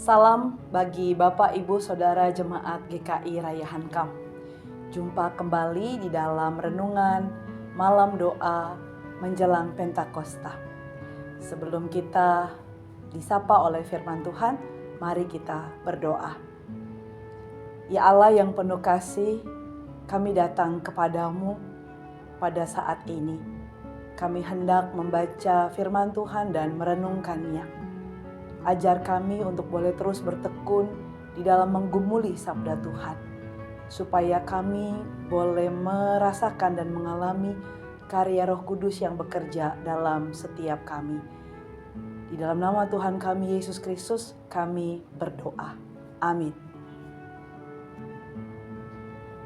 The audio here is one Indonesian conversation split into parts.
Salam bagi Bapak, Ibu, Saudara Jemaat GKI Raya Hankam. Jumpa kembali di dalam renungan malam doa menjelang Pentakosta. Sebelum kita disapa oleh firman Tuhan, mari kita berdoa. Ya Allah yang penuh kasih, kami datang kepadamu pada saat ini. Kami hendak membaca firman Tuhan dan merenungkannya. Ajar kami untuk boleh terus bertekun di dalam menggumuli sabda Tuhan, supaya kami boleh merasakan dan mengalami karya Roh Kudus yang bekerja dalam setiap kami. Di dalam nama Tuhan kami Yesus Kristus kami berdoa. Amin.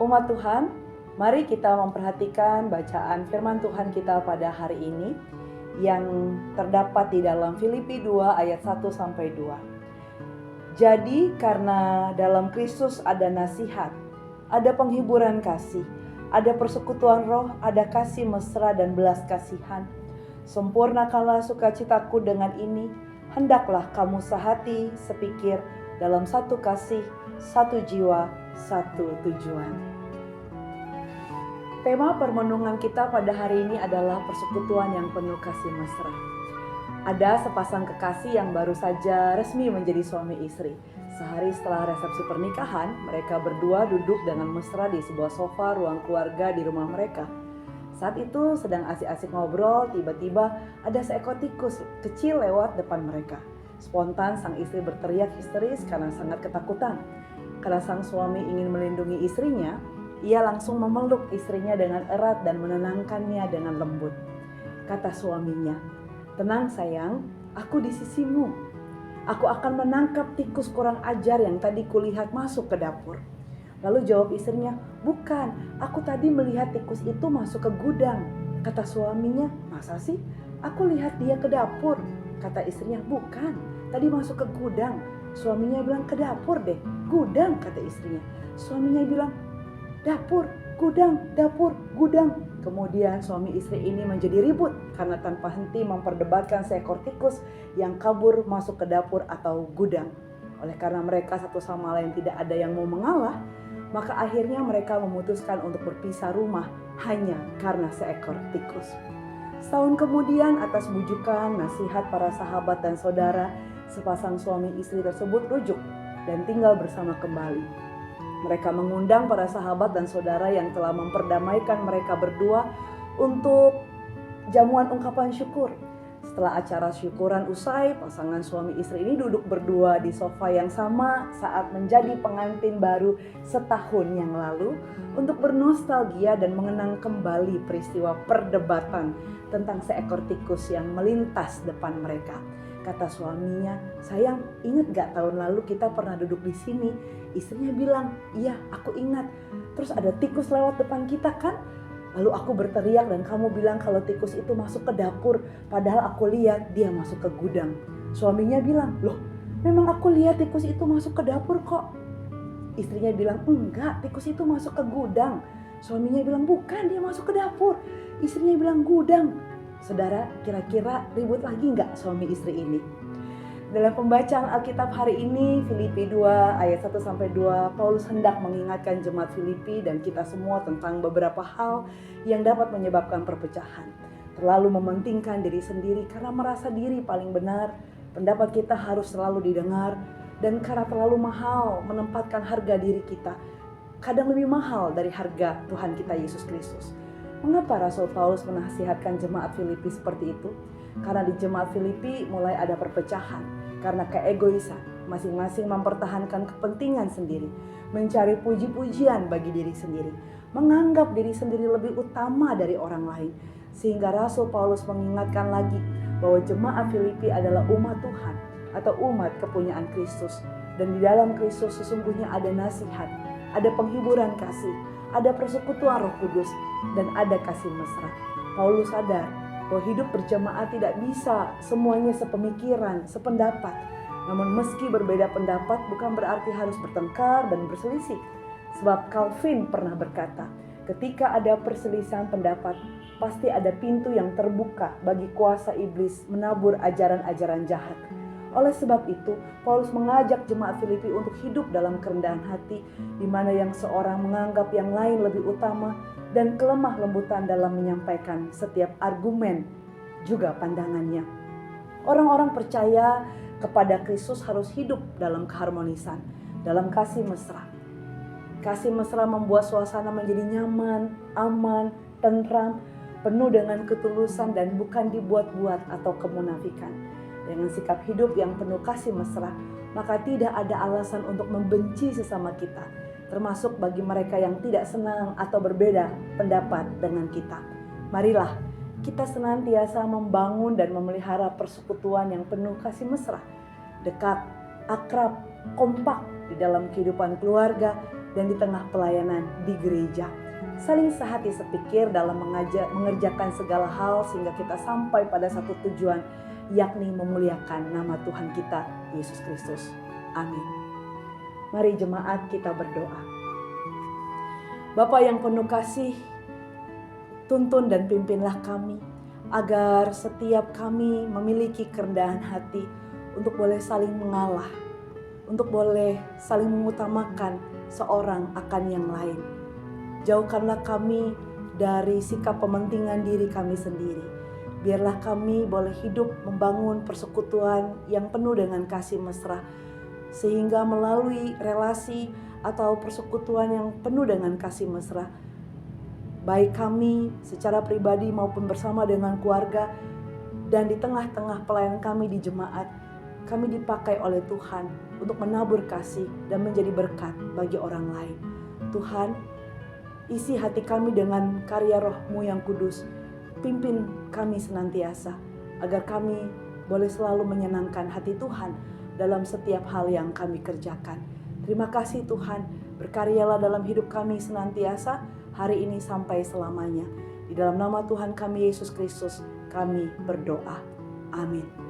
Umat Tuhan, mari kita memperhatikan bacaan firman Tuhan kita pada hari ini yang terdapat di dalam Filipi 2 ayat 1-2. Jadi karena dalam Kristus ada nasihat, ada penghiburan kasih, ada persekutuan roh, ada kasih mesra dan belas kasihan. Sempurnakanlah sukacitaku dengan ini, hendaklah kamu sehati, sepikir, dalam satu kasih, satu jiwa, satu tujuan. Tema permenungan kita pada hari ini adalah persekutuan yang penuh kasih mesra. Ada sepasang kekasih yang baru saja resmi menjadi suami istri. Sehari setelah resepsi pernikahan, mereka berdua duduk dengan mesra di sebuah sofa ruang keluarga di rumah mereka. Saat itu sedang asik-asik ngobrol, tiba-tiba ada seekor tikus kecil lewat depan mereka. Spontan sang istri berteriak histeris karena sangat ketakutan. Karena sang suami ingin melindungi istrinya, ia langsung memeluk istrinya dengan erat dan menenangkannya dengan lembut. Kata suaminya, "Tenang sayang, aku di sisimu. Aku akan menangkap tikus kurang ajar yang tadi kulihat masuk ke dapur." Lalu jawab istrinya, "Bukan, aku tadi melihat tikus itu masuk ke gudang." Kata suaminya, "Masa sih? Aku lihat dia ke dapur." Kata istrinya, "Bukan, tadi masuk ke gudang." Suaminya bilang, "Ke dapur deh." "Gudang," kata istrinya. Suaminya bilang, "Dapur, gudang, dapur, gudang." Kemudian suami istri ini menjadi ribut karena tanpa henti memperdebatkan seekor tikus yang kabur masuk ke dapur atau gudang. Oleh karena mereka satu sama lain tidak ada yang mau mengalah, maka akhirnya mereka memutuskan untuk berpisah rumah hanya karena seekor tikus. Setahun kemudian, atas bujukan, nasihat para sahabat dan saudara, sepasang suami istri tersebut rujuk dan tinggal bersama kembali. Mereka mengundang para sahabat dan saudara yang telah memperdamaikan mereka berdua untuk jamuan ungkapan syukur. Setelah acara syukuran usai, pasangan suami istri ini duduk berdua di sofa yang sama saat menjadi pengantin baru setahun yang lalu untuk bernostalgia dan mengenang kembali peristiwa perdebatan tentang seekor tikus yang melintas depan mereka. Kata suaminya, "Sayang, ingat gak tahun lalu kita pernah duduk di sini?" Istrinya bilang, "Iya, aku ingat. Terus ada tikus lewat depan kita kan? Lalu aku berteriak dan kamu bilang kalau tikus itu masuk ke dapur, padahal aku lihat dia masuk ke gudang." Suaminya bilang, "Loh, memang aku lihat tikus itu masuk ke dapur kok." Istrinya bilang, "Enggak, tikus itu masuk ke gudang." Suaminya bilang, "Bukan, dia masuk ke dapur." Istrinya bilang, "Gudang." Saudara, kira-kira ribut lagi nggak suami istri ini? Dalam pembacaan Alkitab hari ini, Filipi 2 ayat 1-2, Paulus hendak mengingatkan jemaat Filipi dan kita semua tentang beberapa hal yang dapat menyebabkan perpecahan. Terlalu mementingkan diri sendiri karena merasa diri paling benar, pendapat kita harus selalu didengar, dan karena terlalu mahal menempatkan harga diri kita, kadang lebih mahal dari harga Tuhan kita Yesus Kristus. Mengapa Rasul Paulus menasihatkan jemaat Filipi seperti itu? Karena di jemaat Filipi mulai ada perpecahan karena keegoisan, masing-masing mempertahankan kepentingan sendiri, mencari puji-pujian bagi diri sendiri, menganggap diri sendiri lebih utama dari orang lain. Sehingga Rasul Paulus mengingatkan lagi bahwa jemaat Filipi adalah umat Tuhan atau umat kepunyaan Kristus, dan di dalam Kristus sesungguhnya ada nasihat, ada penghiburan kasih, ada persekutuan Roh Kudus, dan ada kasih mesra. Paulus sadar bahwa hidup berjemaat tidak bisa semuanya sepemikiran, sependapat. Namun meski berbeda pendapat bukan berarti harus bertengkar dan berselisih. Sebab Calvin pernah berkata, ketika ada perselisihan pendapat, pasti ada pintu yang terbuka bagi kuasa iblis menabur ajaran-ajaran jahat. Oleh sebab itu, Paulus mengajak jemaat Filipi untuk hidup dalam kerendahan hati, di mana yang seorang menganggap yang lain lebih utama, dan kelemah lembutan dalam menyampaikan setiap argumen juga pandangannya. Orang-orang percaya kepada Kristus harus hidup dalam keharmonisan, dalam kasih mesra. Kasih mesra membuat suasana menjadi nyaman, aman, tentram, penuh dengan ketulusan dan bukan dibuat-buat atau kemunafikan. Dengan sikap hidup yang penuh kasih mesra, maka tidak ada alasan untuk membenci sesama kita, termasuk bagi mereka yang tidak senang atau berbeda pendapat dengan kita. Marilah kita senantiasa membangun dan memelihara persekutuan yang penuh kasih mesra, dekat, akrab, kompak di dalam kehidupan keluarga dan di tengah pelayanan di gereja. Saling sehati sepikir dalam mengerjakan segala hal sehingga kita sampai pada satu tujuan, yakni memuliakan nama Tuhan kita, Yesus Kristus. Amin. Mari jemaat kita berdoa. Bapa yang penuh kasih, tuntun dan pimpinlah kami, agar setiap kami memiliki kerendahan hati untuk boleh saling mengalah, untuk boleh saling mengutamakan seorang akan yang lain. Jauhkanlah kami dari sikap pementingan diri kami sendiri. Biarlah kami boleh hidup membangun persekutuan yang penuh dengan kasih mesra, sehingga melalui relasi atau persekutuan yang penuh dengan kasih mesra, baik kami secara pribadi maupun bersama dengan keluarga dan di tengah-tengah pelayanan kami di jemaat, kami dipakai oleh Tuhan untuk menabur kasih dan menjadi berkat bagi orang lain. Tuhan, isi hati kami dengan karya Roh-Mu yang kudus. Pimpin kami senantiasa, agar kami boleh selalu menyenangkan hati Tuhan dalam setiap hal yang kami kerjakan. Terima kasih Tuhan, berkaryalah dalam hidup kami senantiasa, hari ini sampai selamanya. Di dalam nama Tuhan kami Yesus Kristus, kami berdoa. Amin.